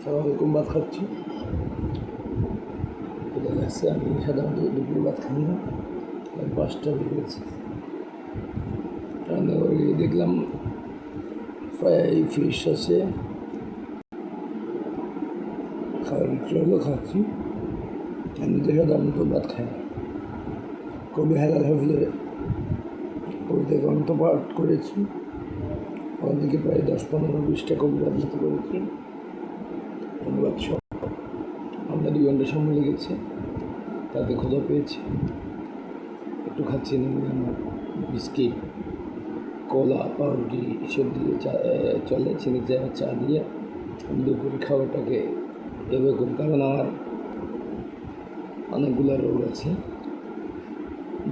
সালামালাইকুম। ভাত খাচ্ছি, কোথায় লাগছে। আমি সাধারণত দুপুরে ভাত খাই না, 5টা বেজে গেছে। রান্নাঘরে গিয়ে দেখলাম ফ্রাই ফিশ আছে, খাওয়ার ইচ্ছে হলো, খাচ্ছি। আমি তো সাধারণত ভাত খাই না। কবি হালাল হাফিজের কবিতা গ্রন্থ পাঠ করেছি, ওখান থেকে প্রায় 10-15-20টা কবিতা আবৃত্তি করেছি, অনুবাদ সব। আমরা 2 ঘন্টা সময় লেগেছে, তাতে ক্ষুধা পেয়েছি, একটু খাচ্ছি। নিলে আমার বিস্কিট, কলা, পাউরুটি এসব দিয়ে চলে, চিনি চা দিয়ে আমি দুপুরে খাবারটাকে এভাবে করি। কারণ আমার অনেকগুলো রোগ আছে,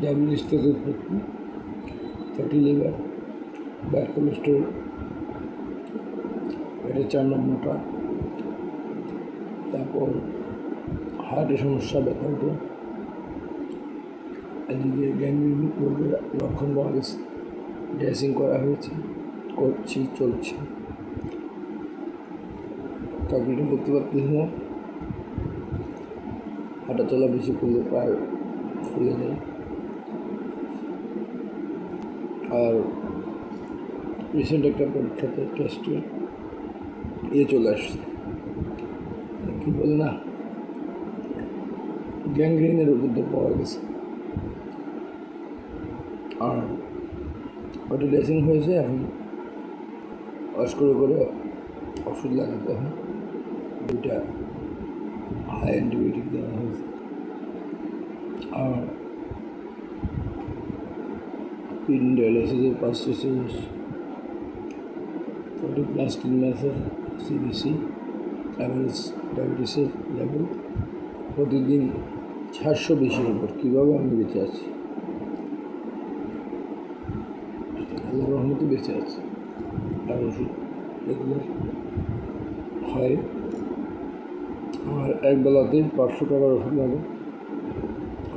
ডায়াবেটিস থেকে উৎপত্তি, ফ্যাটি লিভার, ব্যাড কোলেস্ট্রল, পেটের 4 নম্বরটা, তারপর হার্টের সমস্যা, ব্যথা উঠে, এদিকে গ্যাংগ্রিন রোগের লক্ষণ পাওয়া গেছে, ড্রেসিং করা হয়েছে, করছি, চলছে। চাকরিটা করতে পারতেছি না, হাঁটা চলা বেশি করলে পায়ে ফুলে যায়। আর রিসেন্ট একটা পরীক্ষাতে টেস্টে চলে আসছে, কী বলে না, গ্যাংগ্রিনের ওষুধ পাওয়া গেছে। আর ওটা ড্রেসিং হয়েছে, এখন ওয়াশ করে ওষুধ লাগাতে হয়। 2টা হাই অ্যান্টিবায়োটিক দেওয়া হয়েছে। আর কিডনি ডায়ালিসিসের 5টা স্টেজ, 40+ মাসের CBC, অ্যাভারেজ ডায়াবেটিসের লেভেল প্রতিদিন 420-এর উপর। কীভাবে আমি বেঁচে আছি? আল্লাহর রহমতে বেঁচে আছি। আর ওষুধ রেগুলার হয়। আমার এক বেলাতে 500 টাকার ওষুধ লাগে,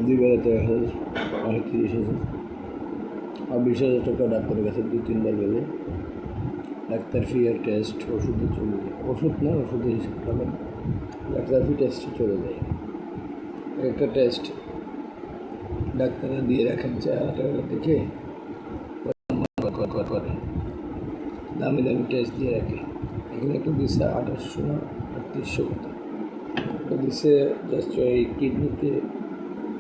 2 বেলাতে 30,000। আর 20,000 টাকা ডাক্তারের কাছে 2-3 বার গেলে ডাক্তার ফি আর টেস্ট ওষুধে চলে যায়। ওষুধ না, ওষুধের হিসাব টাকা না, ডাক্তার ফি টেস্টে চলে যায়। একটা টেস্ট ডাক্তাররা দিয়ে রাখেন 4 টাকা দেখে করে, দামি দামি টেস্ট দিয়ে রাখে। এখানে একটা দিচ্ছে 2800 না 3800 কথা। একটা দিচ্ছে জাস্ট ওই কিডনিতে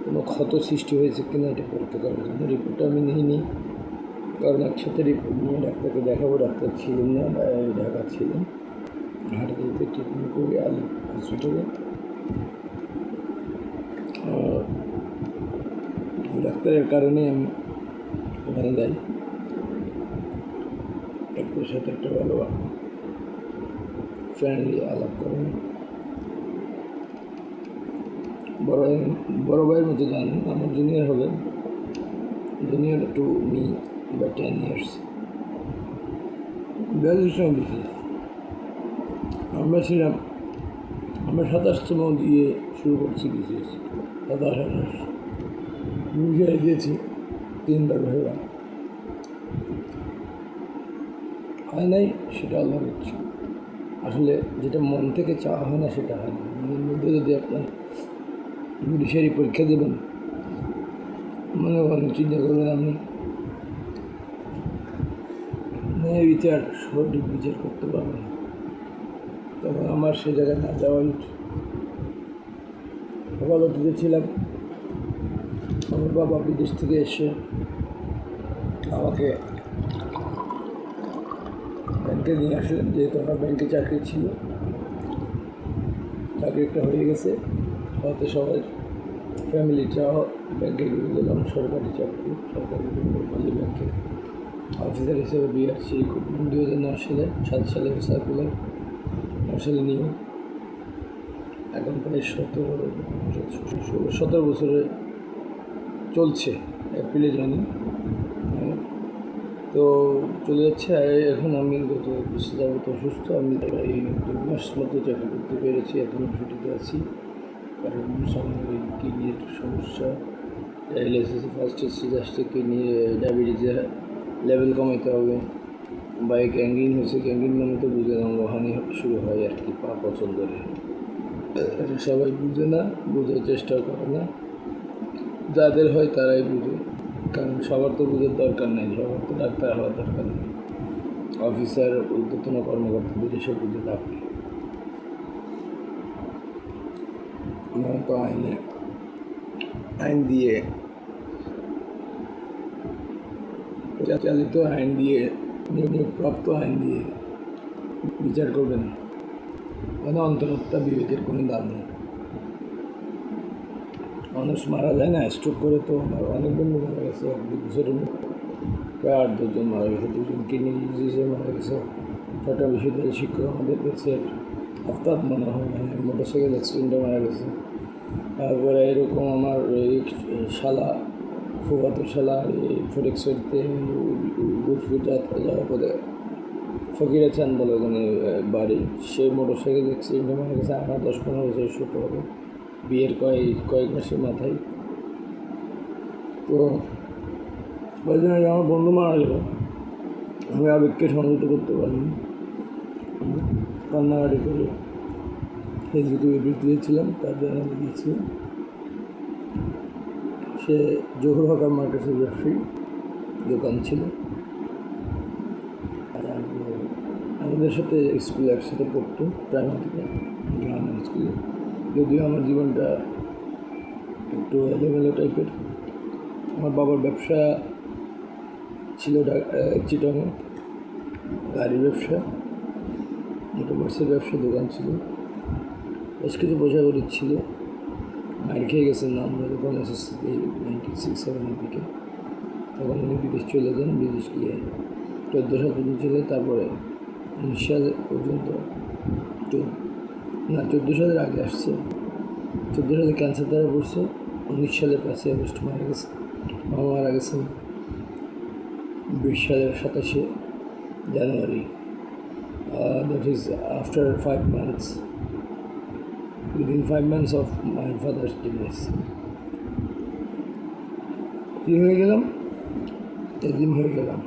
কোনো ক্ষত সৃষ্টি হয়েছে কিনা এটা পরীক্ষা করার জন্য। রিপোর্টটা আমি নিইনি, কারণ একসাথে রিপোর্ট নিয়ে ডাক্তারকে দেখাবো। ডাক্তার ছিলেন না, ঢাকা ছিলেন, হাটাতে ট্রিটমেন্ট করি আলী হসপিটালে। ডাক্তারের কারণে আমি ওখানে যাই, ডাক্তারের সাথে একটা ভালো ফ্রেন্ডলি আলাপ করেন। বড় ভাইয়ের মতো জানেন, আমার জুনিয়র হবেন, জুনিয়র টু মি বা 10 years। গ্র্যাজুয়েশন দিচ্ছি আমরা ছিলাম, আমরা 27তম দিয়ে শুরু করছি, বিসিএস 27-28 বিষয়ে গিয়েছি 3 বার ভাইবা, হয় নাই। সেটা আল্লাহর ইচ্ছা। আসলে যেটা মন থেকে চাওয়া হয় না সেটা হয় না। মনের মধ্যে যদি আপনার পুলিশেরই পরীক্ষা দেবেন, মনে মনে চিন্তা করবেন আপনি ন্যায় বিচার, সঠিক বিচার করতে পারবেন না, তখন আমার সে জায়গায় না যাওয়া উচিত। আদালতে ছিলাম, আমার বাবা বিদেশ থেকে এসে আমাকে ব্যাংকে নিয়ে আসলেন, যেহেতু আমার ব্যাংকে চাকরি ছিল, চাকরি একটা হয়ে গেছে, হয়তো সবাই ফ্যামিলি চাও ব্যাংকে ঢুকে গেলাম। সরকারি চাকরি, সরকারি কোম্পানি ব্যাংকে অফিসার হিসেবে BRC 2009 সালে, 7 সালের সার্কুলার, 9 সালে নিয়োগ। এখন প্রায় 17 বছরে চলছে, এপ্রিলে জানি। তো চলে যাচ্ছে। এখন আমি গত 1 বছর যাবত অসুস্থ। আমি প্রায় 2 মাস মধ্যে চাকরি করতে পেরেছি, এখনও ছুটিতে আছি। কারণ আমার ওই কিডনির সমস্যা, ডায়ালিসিসে 1st স্টেজ আসছে, কিডনি ডায়াবেটিসের লেভেল কমাইতে হবে, বা এই গ্যাংগ্রিন হয়েছে, গ্যাংগ্রিন মানে তো বুঝে না, অঙ্গহানি শুরু হয় আর কি পা পছন্দরে। এটা সবাই বুঝে না, বোঝার চেষ্টা করে না, যাদের হয় তারাই বুঝে, কারণ সবার তো বুঝার দরকার নেই, সবার তো ডাক্তার হওয়ার দরকার নেই, অফিসার ঊর্ধ্বতন কর্মকর্তাদের এসব বুঝে লাভ নেই। আমরা তো আইন দিয়ে চালিত, আইন দিয়ে নিয়োগপ্রাপ্ত, আইন দিয়ে বিচার করবেন, মানে অন্তরাত্মা বিবেকের কোনো দাম নেই। মানুষ মারা যায় না স্ট্রোক করে, তো আমার অনেক বন্ধু মারা গেছে, 1-2 বছরের মধ্যে প্রায় 8-10 জন মারা গেছে, 2জন কিডনি ডিজিজে মারা গেছে। চট্টগ্রাম বিশ্ববিদ্যালয়ের শিক্ষক আমাদের দেশের আফতাব মনে হয়, মোটরসাইকেল অ্যাক্সিডেন্টে মারা গেছে। তারপরে এরকম আমার এই শালা, ফুফাতো শালা এই ফটিকছড়িতে যাওয়ার পরে ফকিরা চান বলে ওখানে বাড়ি, সে মোটরসাইকেল অ্যাক্সিডেন্টে মারা গেছে। আমার 10-15 বছর ছোট হবে, বিয়ের কয়েক মাসের মাথায়। তো ওই জন্য আমার বন্ধু মারা গেল, আমি আবেগকে সংযত করতে পারিনি, কান্নাকাটি করে ফেসবুকে বিবৃতি দিয়েছিলাম, তার জন্য দিয়েছিলাম। সে জহুর হকার মার্কেটের ব্যবসায়ী, দোকান ছিল, আর আমাদের সাথে স্কুলে একসাথে পড়তো প্রাইমারিতে, গ্রামের স্কুলে। যদিও আমার জীবনটা একটু এলোমেলো টাইপের। আমার বাবার ব্যবসা ছিল চিটাঙে, গাড়ির ব্যবসা, মোটরবাসের ব্যবসা, দোকান ছিল, বেশ কিছু পয়সা করি ছিল। মার খেয়ে গেছেন না আমরা যখন এসএসসিতে 96-97 দিকে, তখন উনি বিদেশ চলে যান। বিদেশ গিয়ে 14 সাল পর্যন্ত ছিলেন, তারপরে 19 সাল পর্যন্ত, 14 সালের আগে আসছে, 14 সালে ক্যান্সার দ্বারা পড়ছে, 19 সালের 5 আগস্ট মারা গেছে। মামা মারা গেছেন 20 সালের 27 জানুয়ারি। That is after 5 months, within 5 months of my father's demise. কি হয়ে গেলাম, এদিন হয়ে গেলাম,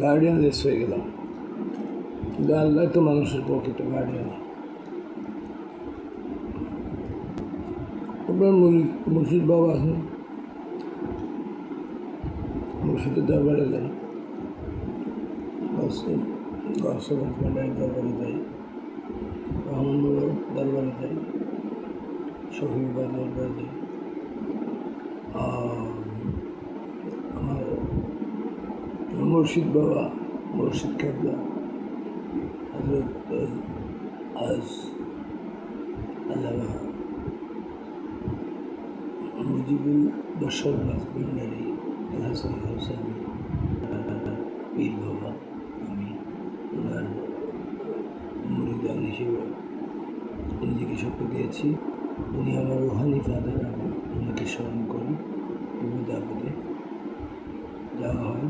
গার্ডিয়ানলেস হয়ে গেলাম। কিন্তু আল্লাহ তো মানুষের প্রকৃত গার্ডিয়ান। আপনার মুর্শিদ বাবা আছেন, মুর্শিদের দরবারে যাই, হাজব্যান্ডের দরবারে যাই, রহমান বাবার দরবারে যাই, শফি বাবার দরবারে যাই, আমার মুর্শিদ বাবা, মুর্শিদ কেবলা হজরত আল্লামা মুজিবুল বশর ভান্ডারী হাসান হোসেনি পীর বাবা, আমি ওনার মুরিদান হিসেবে নিজেকে শপথ দিয়েছি। উনি আমার রুহানি ফাদার, আমি ওনাকে স্মরণ করি, বিপদে আপদে যাওয়া হয়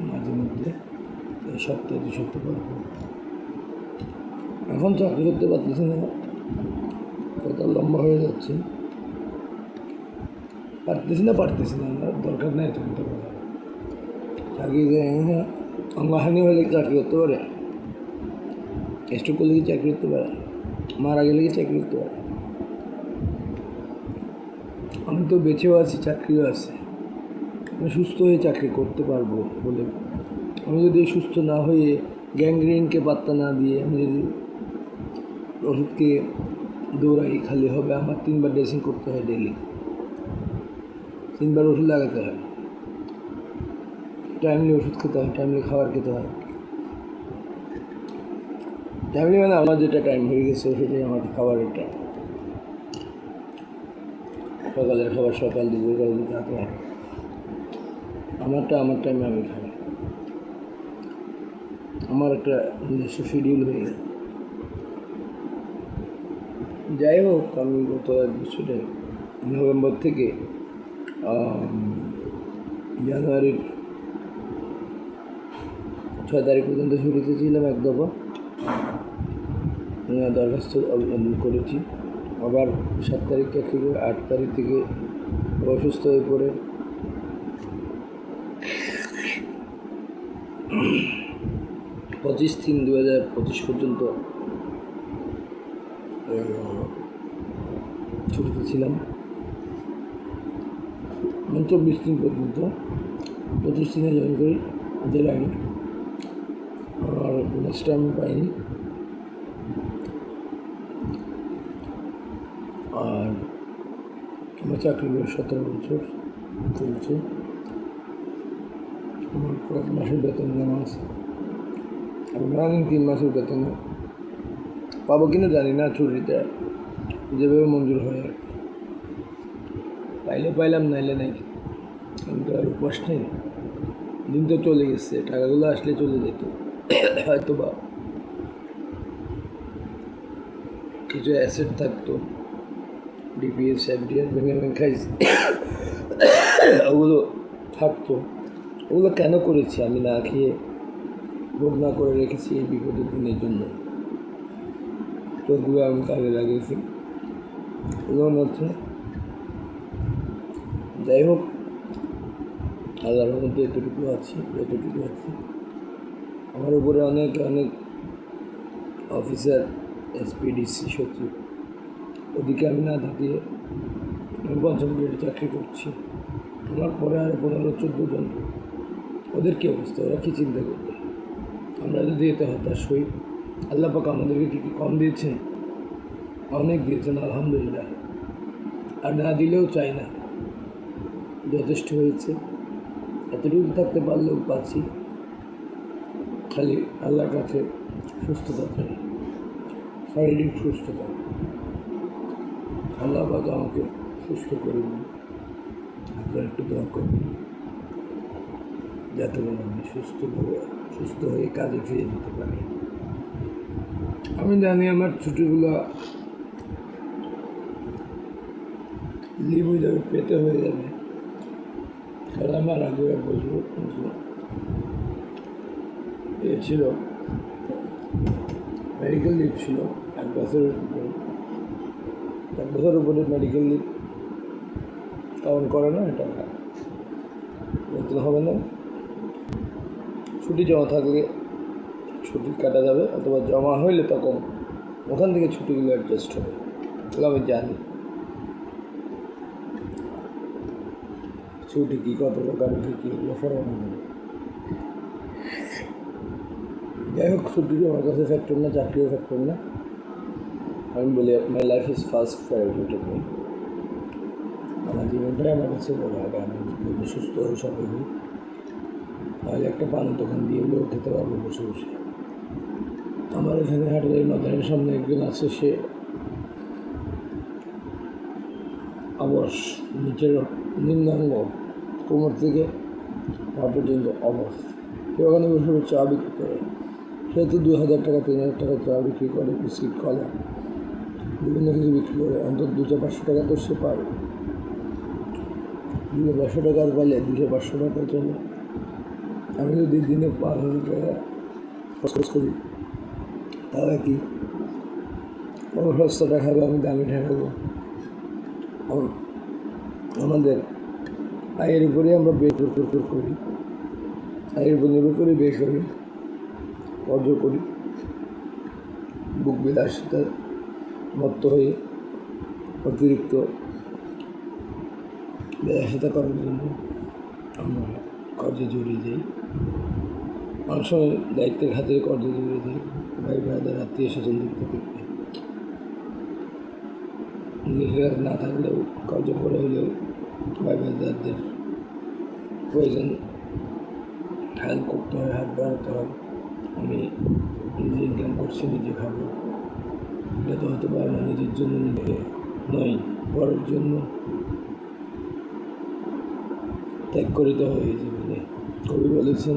মাঝে মধ্যে, সপ্তাহে 2 সপ্তাহ পর। এখন চাকরি করতে পারতেছি না, কথা লম্বা হয়ে যাচ্ছে, পারতেছি না, আমার দরকার নেই তো করতে পারে। চাকরি অঙ্গহানি হলে চাকরি করতে পারে, স্ট্রোক করলে কি চাকরি করতে পারে, মারা গেলে কি চাকরি করতে পারে? আমি তো বেঁচেও আছি, চাকরিও আছে, আমি সুস্থ হয়ে চাকরি করতে পারবো বলে। আমি যদি সুস্থ না হয়ে গ্যাংগ্রিনকে পাত্তা না দিয়ে আমি যদি ওষুধকে দৌড়াই, খালি হবে আমার 3বার ড্রেসিং করতে হয় ডেলি, 3বার ওষুধ লাগাতে হয়, টাইমলি ওষুধ খেতে হয়, টাইমলি খাবার খেতে হয়। টাইমলি মানে আমার যেটা টাইম হয়ে গেছে সেটাই আমার খাবারের টাইম। সকালের খাবার সকাল, দুপুর খাবার দিতে হয়, আমারটা আমার টাইমে আমি খাই, আমার একটা নিজস্ব শিডিউল হয়ে গেছে। যাই হোক, আমি গত 1 বছরে নভেম্বর থেকে জানুয়ারির 6 তারিখ পর্যন্ত ছুটিতে ছিলাম, 1 দফা দরখাস্ত করেছি। আবার 7 তারিখ চাকরি করে 8 তারিখ থেকে অসুস্থ হয়ে পড়ে 25/3/2025 পর্যন্ত ছুটিতে ছিলাম। 24 দিন পর্যন্ত, 25 দিনে জয়েন করি। এদের আগে আর বোনাসটা আমি পাইনি। আর আমার চাকরি বয়স 17 বছর চলছে। আমার কয়েক মাসের বেতন জমা আছে। আমি রানিং 3 মাসের বেতন পাবো কিনা জানি না, ছুটিটা যেভাবে মঞ্জুর হয় আর পাইলে পাইলাম, নাইলে নাই। আমি তো আর উপাস নেই। দিন তো চলে গেছে, টাকাগুলো আসলে চলে যেত হয়তো বা কিছু অ্যাসেট থাকতো, ডিপিএস এফডিআর ভেঙে খাইছি, ওগুলো থাকতো। ওগুলো কেন করেছি? আমি না খেয়ে ভোগ না করে রেখেছি এই বিপদের দিনের জন্য। তো ওগুলো আমি কাজে লাগিয়েছি। এগুলো হচ্ছে, যাই হোক, আল্লাহর মধ্যে যতটুকু আছি। আমার উপরে অনেক অফিসার, এসপিডিসি, সচিব, ওদিকে আমি না থাকিয়ে আমি 5ম গ্রেডে চাকরি করছি। আমার পরে আরও 15-14 জন, ওদের কী অবস্থা? ওরা কী চিন্তা করবে? আমরা যদি এতে হতাশ হই, আল্লাহ পাক আমাদেরকে কী কম দিয়েছেন? অনেক দিয়েছেন, আলহামদুলিল্লাহ। আর না দিলেও চাই না, যথেষ্ট হয়েছে। এতটুকু থাকতে পারলেও পাচ্ছি। খালি আল্লাহর কাছে সুস্থতা চাই, শারীরিক সুস্থতা। আল্লাহ পাক আমাকে সুস্থ করে দিন। আপনারা একটু দোয়া করবেন যাতে আমি সুস্থ হয়ে কাজে ফিরে যেতে পারি। আমি জানি আমার ছুটিগুলো লিভ উইদাউট পেতে হয়ে যাবে, কারণ আমার আগে 1 বছর ছিল, মেডিকেল লিভ ছিল 1 বছরের উপরে মেডিকেল লিভ কাউন্ট করে না, এটা নতুন হবে না। ছুটি জমা থাকলে ছুটি কাটা যাবে, অথবা জমা হইলে তখন ওখান থেকে ছুটিগুলো অ্যাডজাস্ট হবে। তাহলে আমি জানি ছুটি কী, কত প্রকার কী এগুলো সরবরাহ হবে। যাই হোক, ছুটিও আমার কাছে ফ্যাক্টর না, চাকরিও ফ্যাক্টর না। আমি বলি my life is first priority to me. আমার জীবনটাই আমার কাছে বড় হবে। আমি যদি সুস্থ হয়ে সফল হই, তাহলে একটা পানের দোকান দিয়ে হলেও খেতে পারবো বসে বসে। আমার এখানে হাটের মাথার সামনে একজন আছে, সে অবশ, নিচের নিম্নাঙ্গ কোমর থেকে পা পর্যন্ত অবশ। সে ওখানে বসে চা বিক্রি করে। সে তো 2000 টাকা 3000 টাকা চা বিক্রি করে, বিস্কিট, কলা, বিভিন্ন কিছু বিক্রি করে। অন্তত 200-500 টাকা তো সে পায়। 200-500 টাকার পাইলে 200-500 টাকা চলে। আমি যদি দিনে 5,000 টাকা খরচ করি, তাহলে কি কোনো সস্তা দেখাবে, আমি দামি ঠেকাবো? আমাদের আয়ের উপরে আমরা বের করি, আয়ের উপর নির্ভর করে বের করি, অর্জন করি। বুক বিলাসিতার মত্ত হয়ে অতিরিক্ত বিলাসিতা করার জন্য আমরা কর্জে জড়িয়ে যাই। অনেক সময় দায়িত্বের খাতিরে কর্জে জড়িয়ে যাই, ভাই ভাইদের, আত্মীয় স্বজন দেখতে দেখতে। নিজের কাছে না থাকলেও কর্জ করে হলেও ভাই ভাইদের প্রয়োজন হেল্প করতে হয়, হাত বাড়াতে হয়। আমি নিজে ইনকাম করছি, নিজে খাবো, এটা তো হতে পারে না। নিজের জন্য নিজে নয়, পরের জন্য ত্যাগ করিতে হয় এই জীবনে। কবি বলেছেন,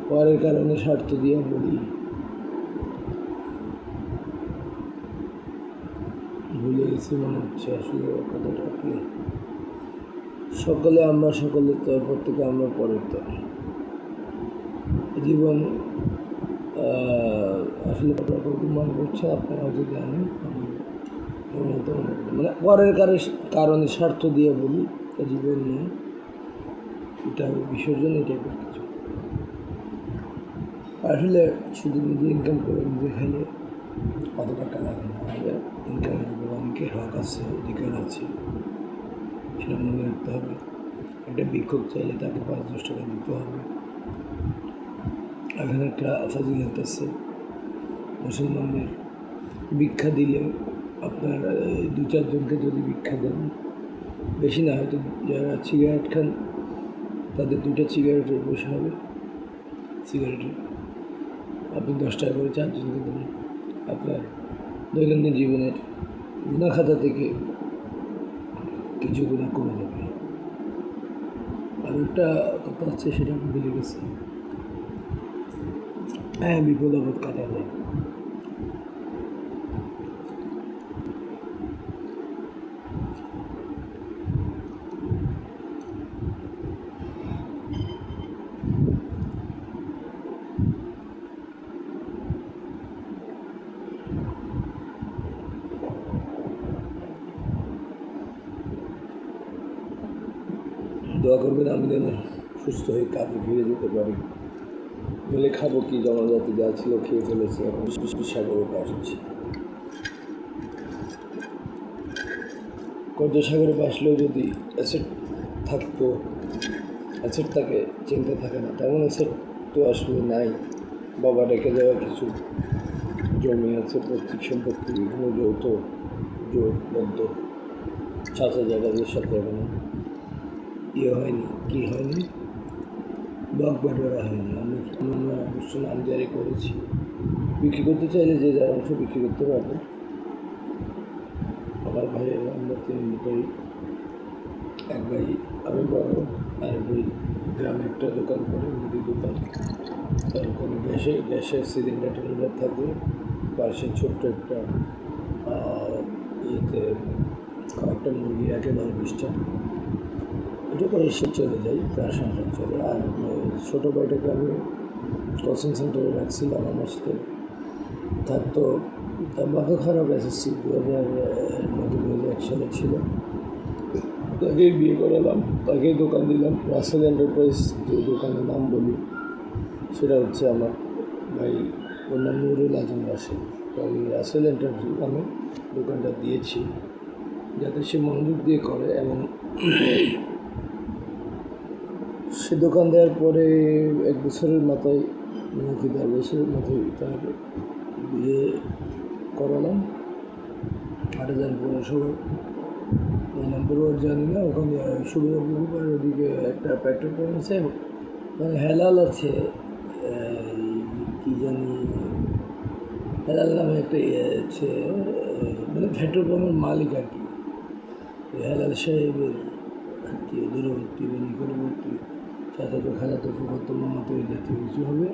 পরের কারণে স্বার্থ দিয়া বলি। ভুলে গেছি মনে হচ্ছে আসলে কথাটা কি। সকলে আমরা, সকলের তর, প্রত্যেকে আমরা পরের তরে। জীবন আসলে কতটুকু মনে করছে আপনারা হয়তো জানেন, মানে পরের কারণে স্বার্থ দিয়ে বলি, জীবন নেই, এটা বিসর্জন, এটাই কিছু। আসলে শুধু নিজে ইনকাম করে নিজে খাইলে অত টাকা লাগে না। আমাদের ইনকামের উপর অনেকের হক আছে, অধিকার আছে, সেটা মনে রাখতে হবে। একটা ভিক্ষুক চাইলে তাকে 5-10 টাকা দিতে হবে। এখানে একটা ফাজিলত আছে, মুসলমানদের ভিক্ষা দিলে আপনার 2-4 জনকে যদি ভিক্ষা দেন, বেশি না, হয়তো যারা সিগারেট খান তাদের 2টা সিগারেটের পয়সা হবে। সিগারেটের আপনি 10 টাকা করে 4 জনকে দেন, আপনার দৈনন্দিন জীবনের গুনাহ খাতা থেকে কিছু গুনাহ কমে যাবে। আর একটা কথা আছে, সেটা আমি ভুলে গেছি। হ্যাঁ, বিপদ আপদ কাটা যায়। দোয়া করবেন আমি যেন সুস্থ হয়ে কাজে ফিরে যেতে পারি। বলে খাবো কি, জনজাতি যা ছিল খেয়ে ফেলেছে, এখন সাগরে আসছি। সাগরে বাসলেও যদি অ্যাসেট থাকতো, অ্যাসেট থাকে, চিন্তা থাকে না, তেমন অ্যাসেট তো আসলে নাই। বাবা রেখে যাওয়া কিছু জমি আছে, পৈতৃক সম্পত্তি, এগুলো জোটবদ্ধ চাচা জায়গাদের সাথে এখনো হয়নি, কি হয়নি, বাঘ বাটোয়ারা হয়নি। আমরা অবশ্য নাম জারি করেছি। বিক্রি করতে চাইলে যে যার অংশ বিক্রি করতে পারবে। আমার ভাইয়ের আমরা 3 ভাই, এক ভাই আমি বড়, আরেক ভাই গ্রামে একটা দোকান করে, মুদি দোকান। তার ওখানে গ্যাসের সিলিন্ডার টিলিন্ডার থাকবে, পাশে ছোট্ট একটা ইয়েতে কয়েকটা মুরগি রাখে, 10-20টা। এটা করে সে চলে যাই, তার সংসার চলে। আর ছোটো ভাইটাকে আমি কোচিং সেন্টারে রাখছিলাম, আমার সাথে থাকতো। তার বাবা খারাপ এসএসসি 2001 সালে ছিল। তাকেই বিয়ে করালাম, তাকেই দোকান দিলাম। রাসেল এন্টারপ্রাইজ, যে দোকানের নাম বলি, সেটা হচ্ছে আমার ভাই, ওর নাম নুরুল আজম রাসেল। তো আমি রাসেল এন্টারপ্রাইজ নামে দোকানটা দিয়েছি, যাতে সে মনোযোগ দিয়ে করে। এবং সে দোকান দেওয়ার পরে 1 বছরের মাথায়, নাকি 1.5 বছরের মাথায় তার বিয়ে করালাম। 8,000 পৌরসভা, ওই নম্বর ওর জানি না। ওখানে সুবিধাপুর ওদিকে একটা পেট্রোল পাম্প আছে, ওখানে হেলাল আছে, কী জানি হেলাল নামে একটা আছে, মানে পেট্রোল পাম্পের মালিক আর কি। হেলাল সাহেবের আত্মীয়, দূরবর্তী বা নিকটবর্তী চাচাতো, খালাতো, ফুফাতো, মামাতো, এই জাতীয় কিছু হবে।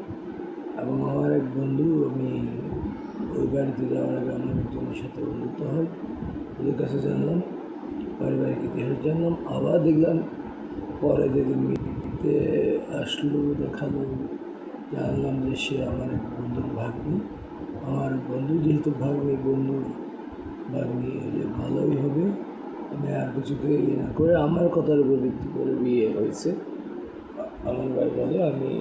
এবং আমার এক বন্ধু, আমি ওই বাড়িতে যাওয়ার আগে আমার একজনের সাথে বন্ধুত্ব হয়, ওদের কাছে জানলাম, পারিবারিক ইতিহাস জানলাম। আবার দেখলাম পরে যেদিন মিটতে আসলো, দেখালো, জানলাম যে সে আমার এক বন্ধুর ভাগ্নি। আমার বন্ধু যেহেতু ভাগ্নি, বন্ধুর ভাগ্নি হলে ভালোই হবে। আমি আর কিছুকে ইয়ে না করে আমার কথার উপর ভিত্তি করে বিয়ে হয়েছে। আমার ভাই বলে আমি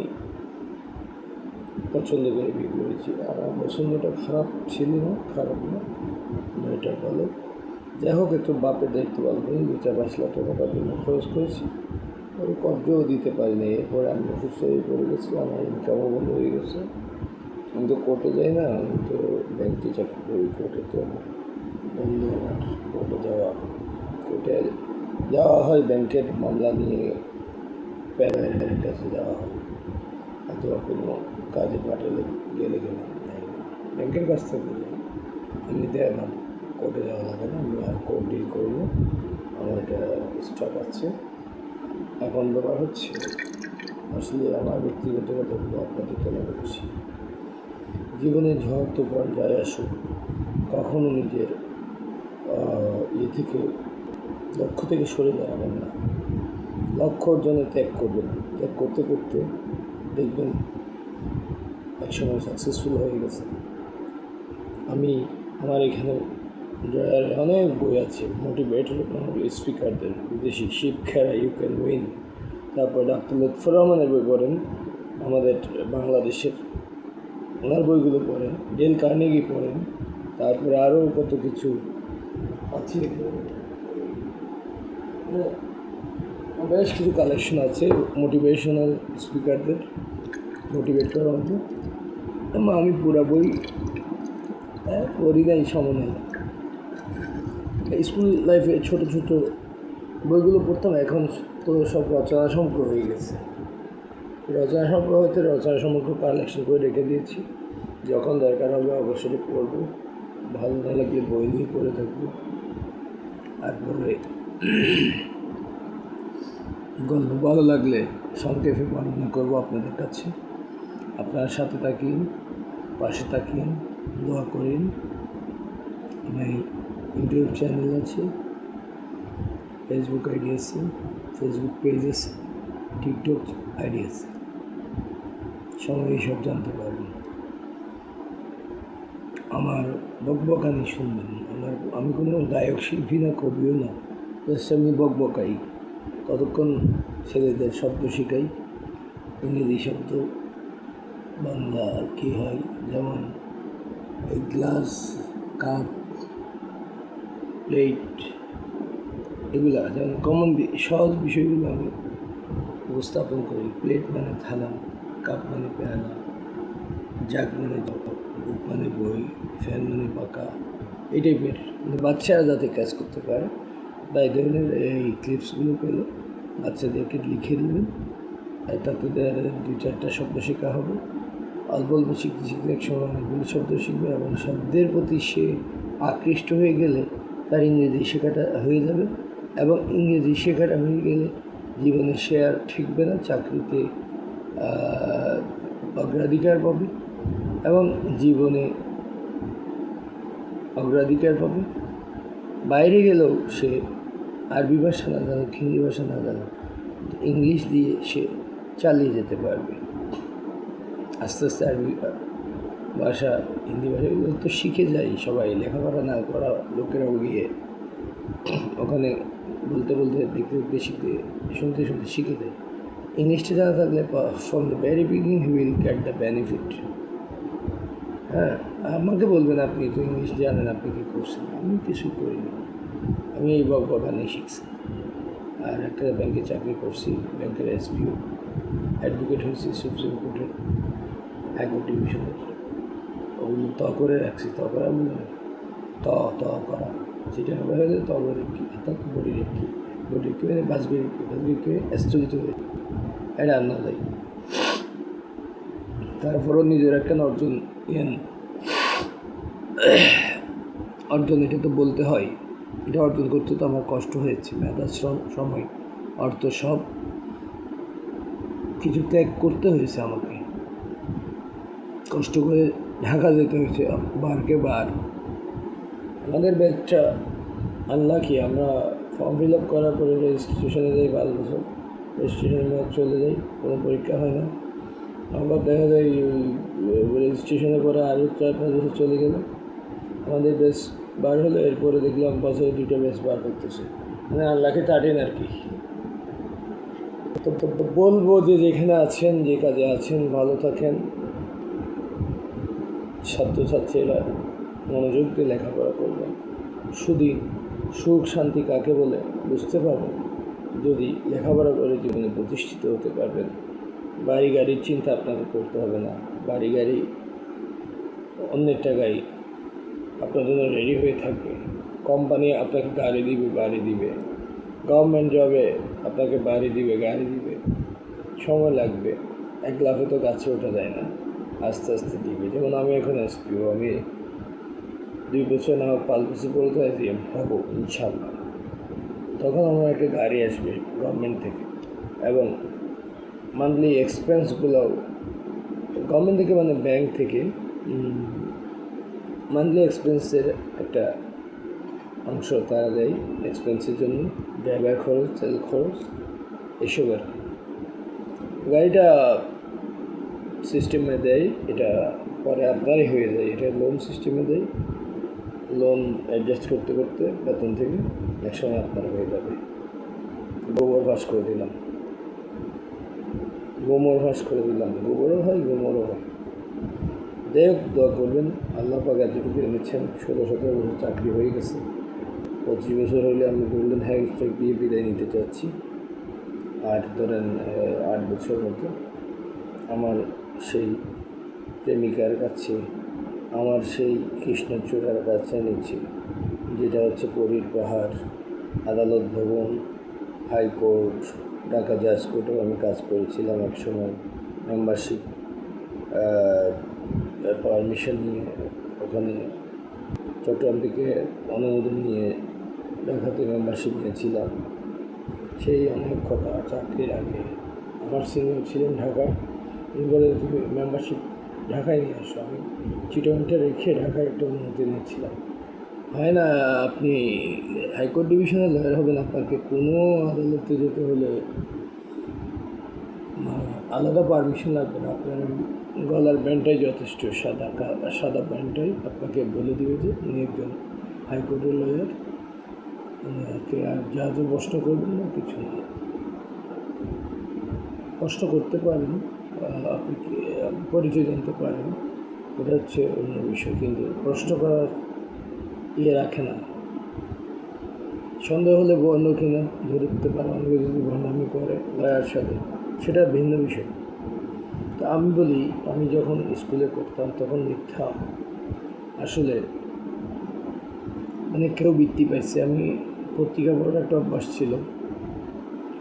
পছন্দ করে বিয়ে করেছি। আমার পছন্দটা খারাপ ছিল না, খারাপ না, মেয়েটা বলে। যাই হোক, একটু বাপের দায়িত্ব পালন করে 2-5 লাখ টাকা তার জন্য খরচ করেছি। ওই কর্জও দিতে পারিনি। এরপরে আমি অসুস্থ হয়ে পড়ে গেছি, আমার ইনকামও বন্ধ হয়ে গেছে। আমি তো কোর্টে যাই না, আমি তো ব্যাংকে চাকরি করি। কোর্টে তো বন্ধ আমার, কোর্টে যাওয়া হয় ব্যাংকের মামলা নিয়ে, প্যারাইয়ের কাছে যাওয়া হয়, অথবা কোনো কাজে পাঠালে গেলে ব্যাংকের কাছ থেকে যাই। এমনিতে আমার কোর্টে যাওয়া লাগে না, আমি আর কোর্ট ডিল করি না। আমার একটা স্টক আছে। এখন ব্যাপার হচ্ছে, আসলে আমার ব্যক্তিগত কথাগুলো আপনাদের কেন বলছি। জীবনে ঝড় তুফান যায় আসুক, কখনো নিজের থেকে লক্ষ্য থেকে সরে দাঁড়াবেন না। লক্ষ্য অর্জনে ত্যাগ করবেন। ত্যাগ করতে করতে দেখবেন একসময় সাকসেসফুল হয়ে গেছে। আমার এখানে ড্রয়ারে অনেক বই আছে, মোটিভেটেড স্পিকারদের, বিদেশি Shiv Khera, you can win. তারপর ডাক্তার লুৎফর রহমানের বই পড়েন, আমাদের বাংলাদেশের ওনার বইগুলো পড়েন, ডেল কার্নেগি পড়েন, তারপরে আরও কত কিছু আছে, বেশ কিছু কালেকশন আছে মোটিভেশনাল স্পিকারদের, মোটিভেট করার মতো। আমি পুরা বই পড়ি নাই, সময় নেই। স্কুল লাইফে ছোটো ছোটো বইগুলো পড়তাম, এখন তো সব রচনা সংগ্রহ হয়ে গেছে। রচনা সংগ্রহ হতে রচনা সংগ্রহ কালেকশন করে রেখে দিয়েছি, যখন দরকার হবে অবশ্যই পড়বো, ভালো না লাগলে বই নিয়ে পড়ে থাকবো। তারপরে গল্প ভালো লাগলে সংক্ষেপে বর্ণনা করবো আপনাদের কাছে। আপনার সাথে থাকেন, পাশে থাকেন, দোয়া করেন। আমার ইউটিউব চ্যানেল আছে, ফেসবুক আইডি আছে, ফেসবুক পেজ আছে, টিকটক আইডি আছে, সবাই সব জানতে পারবেন। আমার বকবকানি শুনবেন। আমি কোনো গায়ক শিল্পী না, কবিও না, জাস্ট আমি বকবকাই। কতক্ষণ ছেলেদের শব্দ শেখাই, ইংরেজি শব্দ, বাংলা কী হয়, যেমন এই গ্লাস, কাপ, প্লেট, এগুলা যেমন কমন সহজ বিষয়গুলো আমি উপস্থাপন করি। প্লেট মানে থালা, কাপ মানে পেয়ালা, জাগ মানে বুক মানে বই, ফ্যান মানে পাকা, এই টাইপের বাচ্চারা যাতে কাজ করতে পারে, তাই ধরনের এই ক্লিপসগুলো পেলে বাচ্চাদেরকে লিখে দেবেন। তাতে 2-4টা শব্দ শেখা হবে। অল্প অল্প শিখতে শিখতে এক সময় অনেকগুলো শব্দ শিখবে, এবং শব্দের প্রতি সে আকৃষ্ট হয়ে গেলে তার ইংরেজি শেখাটা হয়ে যাবে, এবং ইংরেজি শেখাটা হয়ে গেলে জীবনে সে আর ঠেকবে না, চাকরিতে অগ্রাধিকার পাবে, এবং জীবনে অগ্রাধিকার পাবে। বাইরে গেলেও সে আরবি ভাষা না জানুক, হিন্দি ভাষা না জানুক, ইংলিশ দিয়ে সে চালিয়ে যেতে পারবে। আস্তে আস্তে আরবি ভাষা, হিন্দি ভাষা এগুলো তো শিখে যায় সবাই, লেখাপড়া না করা লোকেরাও গিয়ে ওখানে বলতে বলতে, দেখতে দেখতে শিখতে, শুনতে শুনতে শিখে যায়। ইংলিশটা জানা থাকলে from the very beginning he will get the benefit. হ্যাঁ, আমাকে বলবেন আপনি তো ইংলিশ জানেন, আপনি কী করছেন? আমি কিছুই করিনি, আমি এই বকবকানি শিখছি। আর একটা ব্যাংকে চাকরি করছি, ব্যাংকের এসপিও, অ্যাডভোকেট হয়েছি সুপ্রিম কোর্টের, হাইকোর্ট ডিভিশনের। ওগুলো করে রাখছি, করা বললেন করা, যেটা হলে করে কি, অর্থাৎ বডি রেখে, মানে বাঁচবে রেখে স্থগিত হয়ে এটা আনা যায়। তারপরও নিজের একটা অর্জন এটা তো বলতে হয়। এটা অর্জন করতে তো আমার কষ্ট হয়েছে, মেধা, শ্রম, সময়, অর্থ সব কিছু ত্যাগ করতে হয়েছে আমাকে, কষ্ট করে ঢাকা যেতে হয়েছে বারকে বার। আমাদের ব্যাচটা আনলাকি, আমরা ফর্ম ফিল আপ করার পরে রেজিস্ট্রেশনে যাই, 5 বছর রেজিস্ট্রেশনের মেয়াদ চলে যাই, কোনো পরীক্ষা হয় না। আবার দেখা যায় রেজিস্ট্রেশনের পরে আরও 4-5 বছর চলে গেল, আমাদের ব্যাচ বার হলো, এরপরে দেখলাম বছরে 2টা ব্যাচ বার করতেছে, মানে আনলাকি 13 আর কি। তো বলবো যে যেখানে আছেন, যে কাজে আছেন, ভালো থাকেন। ছাত্রছাত্রীরা মনোযোগ দিয়ে লেখাপড়া করবেন। সুদিন সুখ শান্তি কাকে বলে বুঝতে পারবেন যদি লেখাপড়া করে জীবনে প্রতিষ্ঠিত হতে পারবেন। বাড়ি গাড়ির চিন্তা আপনাকে করতে হবে না, বাড়ি গাড়ি অন্যের টাকায় আপনার জন্য রেডি হয়ে থাকবে। কোম্পানি আপনাকে বাড়ি দিবে, গভর্নমেন্ট জবে আপনাকে বাড়ি দিবে, গাড়ি দিবে। সময় লাগবে, এক লাফে তো গাছে ওঠা যায় না, আস্তে আস্তে দিবে। যেমন আমি এখন এসপিও, আমি 2 বছর না হোক 5 বছর পরে তো এসডিএম হবো ইনশাল্লাহ। তখন আমার একটা গাড়ি আসবে গভর্নমেন্ট থেকে, এবং মান্থলি এক্সপেন্সগুলোও গভর্নমেন্ট থেকে, মানে ব্যাংক থেকে মান্থলি এক্সপেন্সের একটা অংশ তারা দেয় এক্সপেন্সের জন্য, ড্রাইভার খরচ, তেল খরচ, এসব আর কি। গাড়িটা সিস্টেমে দেয়, এটা পরে আপনারই হয়ে যায়, এটা লোন সিস্টেমে দেয়। লোন অ্যাডজাস্ট করতে করতে বেতন থেকে একসময় আপনার হয়ে যাবে। গোবর ভাস করে দিলাম, গোবরও হয়, গোমরও হয়। যাই হোক, দোয়া করবেন। আল্লাহ পাক এতটুকু এনেছেন, 16-17 বছর চাকরি হয়ে গেছে। 25 বছর হলে আমি গোল্ডেন হ্যান্ড স্ট্রাইক দিয়ে বিদায় নিতে চাচ্ছি। আর ধরেন 8 বছর মতো আমার সেই প্রেমিকার কাছে, আমার সেই কৃষ্ণচূড়ার কাছে নিচ্ছি, যেটা হচ্ছে পরীর পাহাড়, আদালত ভবন, হাইকোর্ট, ঢাকা জাজ কোর্টেও আমি কাজ করেছিলাম একসময়। মেম্বারশিপ পারমিশন নিয়ে ওখানে চট্টগ্রাম থেকে অনুমোদন নিয়ে ঢাকাতে মেম্বারশিপ নিয়েছিলাম। সেই অনেক কথা চাকরির আগে আমার সিনিয়র ছিলেন ঢাকায়, উনি বলে তুমি মেম্বারশিপ ঢাকায় নিয়ে আসো। আমি চিটাগাংটা রেখে ঢাকায় একটা অনুমতি নিয়েছিলাম। হয় না, আপনি হাইকোর্ট ডিভিশনের লয়ার হবেন, আপনাকে কোনো আদালতে যেতে হলে মানে আলাদা পারমিশন লাগবে না। আপনার গলার ব্যান্ডটাই যথেষ্ট, সাদা ব্যান্ডটাই আপনাকে বলে দিবে যে উনি একজন হাইকোর্টের লয়ার, উনিকে আর যা প্রশ্ন করবেন না, কিছু না। প্রশ্ন করতে পারেন, আপনি পরিচয় জানতে পারেন, এটা হচ্ছে অন্য বিষয়, কিন্তু প্রশ্ন করার রাখে না। সন্দেহ হলে বন্ধ কিনা ধরে দিতে পারে, অনেকে যদি ভণ্ডামি করে লয়ার সাথে, সেটা ভিন্ন বিষয়। তা আমি বলি, আমি যখন স্কুলে পড়তাম তখন লিখতাম, আসলে মানে কেউ বৃত্তি পাইছে। আমি পত্রিকা পড়ার একটা অভ্যাস ছিল,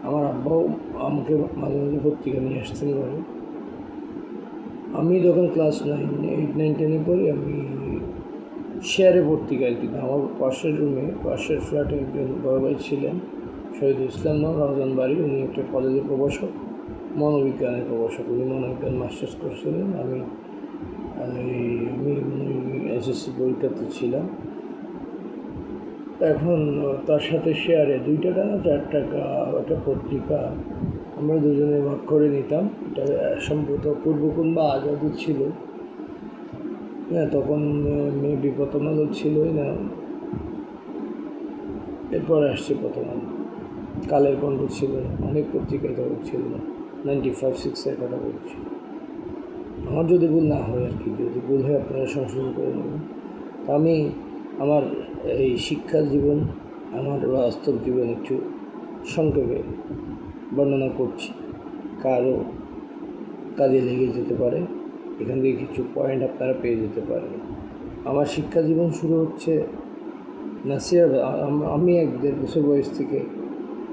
আমার আব্বাও আমাকে মাঝে মাঝে পত্রিকা নিয়ে আসতেন ঘরে। আমি যখন ক্লাস 8, 9, 10-এ পড়ি, আমি শেয়ারে পত্রিকায় কিনা আমার পাশের ফ্ল্যাটে একজন বড় ভাই ছিলেন, শহীদুল ইসলাম নাম, রাউজান বাড়ি। উনি একটা কলেজের প্রভাষক, মনোবিজ্ঞানের প্রভাষক। উনি মনোবিজ্ঞান মাস্টার্স করছিলেন। আমি এসএসসি পরীক্ষাতে ছিলাম। এখন তার সাথে শেয়ারে 2 টাকা না 4 টাকা একটা পত্রিকা আমরা দুজনে ভাগ করে নিতাম। এটা সম্ভবত পূর্বকুণ বা আজাদি ছিল, হ্যাঁ, তখন মেবি প্রথম আলো ছিলই না, এরপরে আসছে প্রথম আলো, কালের কণ্ঠ ছিল না, অনেক পত্রিকায় তখন ছিল না। 95-96-এর কথা বলছি, আমার যদি ভুল না হয় আর কি, যদি ভুল হয় আপনারা সংশোধন করে নেবেন। আমি আমার এই শিক্ষা জীবন, আমার বাস্তব জীবন একটু সংক্ষেপে বর্ণনা করছি, কারো কাজে লেগে যেতে পারে, এখান থেকে কিছু পয়েন্ট আপনারা পেয়ে যেতে পারেন। আমার শিক্ষা জীবন শুরু হচ্ছে নাসির। আমি 1-1.5 বছর বয়স থেকে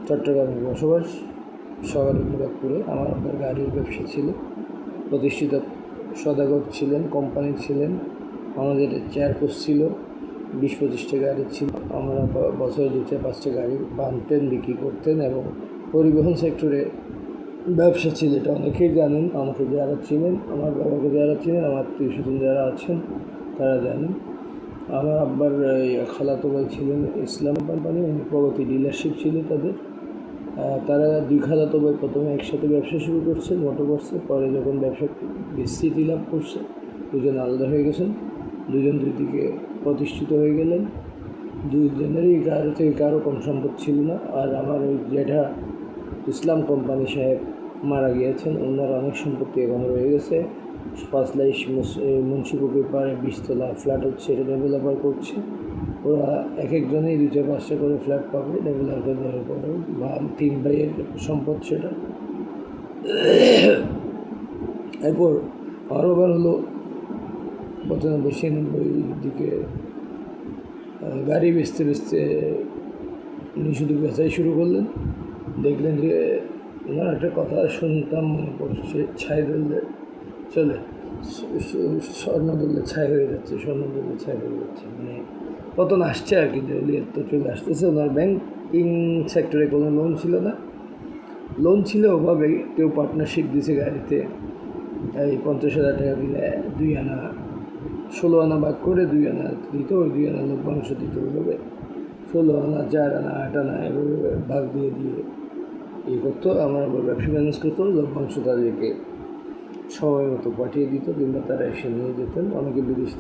চট্টগ্রামে বসবাস, শহরের মুরাদপুরে। আমার আপনার গাড়ির ব্যবসা ছিল, প্রতিষ্ঠিত সদাগর ছিলেন, কোম্পানি ছিলেন, আমাদের চেয়ারপোস্ট ছিল, 20-25টা গাড়ি ছিল। আমরা বছরে 2-4-5টা গাড়ি বানতেন, বিক্রি করতেন, এবং পরিবহন সেক্টরে ব্যবসা ছিল। এটা অনেকেই জানেন, আমাকে যারা চিনেন, আমার বাবাকে যারা চিনেন, আমার আত্মীয়স্বজন যারা আছেন তারা জানেন। আমার আব্বার খালাতো ভাই ছিলেন ইসলাম কোম্পানি, প্রগতি ডিলারশিপ ছিল তাদের। তারা 2 খালাতো ভাই প্রথমে একসাথে ব্যবসা শুরু করছে, মোটরবাসে। পরে যখন ব্যবসা বিস্তৃতি লাভ করছে, দুজন আলাদা হয়ে গেছেন, দুজন দুই দিকে প্রতিষ্ঠিত হয়ে গেলেন। দুজনেরই কারো কম সম্পদ ছিল না। আর আমার ওই জেঠা ইসলাম কোম্পানি সাহেব মারা গিয়েছেন, ওনার অনেক সম্পত্তি এখন রয়ে গেছে। 5 লাইশ মুন্সিপুকুর পাড়ে 20 তলা ফ্ল্যাট হচ্ছে, এটা ডেভেলপার করছে। ওরা একজনেই 2-5টা করে ফ্ল্যাট পাবে ডেভেলপার দেওয়ার পরেও, বা 3 ভাইয়ের সম্পদ সেটা। এরপর আরও হলো 95-96 দিকে গাড়ি বেচতে উনি শুধু বেচাই শুরু করলেন। দেখলেন যে ওনার একটা কথা শুনতাম, মনে পড়ছে, ছাই ধরলে চলে, স্বর্ণ ধরলে ছাই হয়ে যাচ্ছে, মানে পতন আসছে আর কি, দেউলিয়ার তো চলে আসতেছে। ওনার ব্যাংকিং সেক্টরে কোনো লোন ছিল না, লোন ছিল ওভাবে কেউ পার্টনারশিপ দিয়েছে গাড়িতে, এই 50,000 টাকা দিলে 2 আনা 16 আনা ভাগ করে 2 আনা দিত, ওই 2 আনা লভ্যাংশ দিত। ওইভাবে 16 আনা, 4 আনা, 8 আনা এভাবে ভাগ দিয়ে করতো। আমার আবার ব্যবসা ম্যানেজ করতো, লভ্যাংশ তাদেরকে সময় মতো পাঠিয়ে দিত, কিংবা তারা এসে নিয়ে যেতেন। অনেকে বিদেশ